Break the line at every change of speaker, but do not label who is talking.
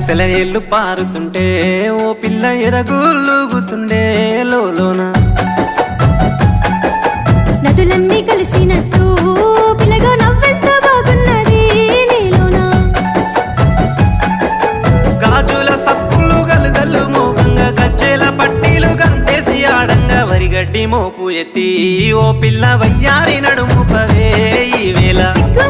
సెలయేళ్ళు పారుతుంటే ఓ పిల్ల ఎదగులుగుతుండే లోన
నదులన్నీ కలిసినట్టు పిల్లగా నవ్వెంత బాగున్నది నీలోనా
గాజుల సప్పులు గలుగల్లు మోగంగా గజ్జెల పట్టీలు గంతేసి ఆడంగా వరిగడ్డి మోపు ఎత్తి ఓ పిల్ల వయ్యారి నడుము పవే ఈ వేళ
సిగ్గు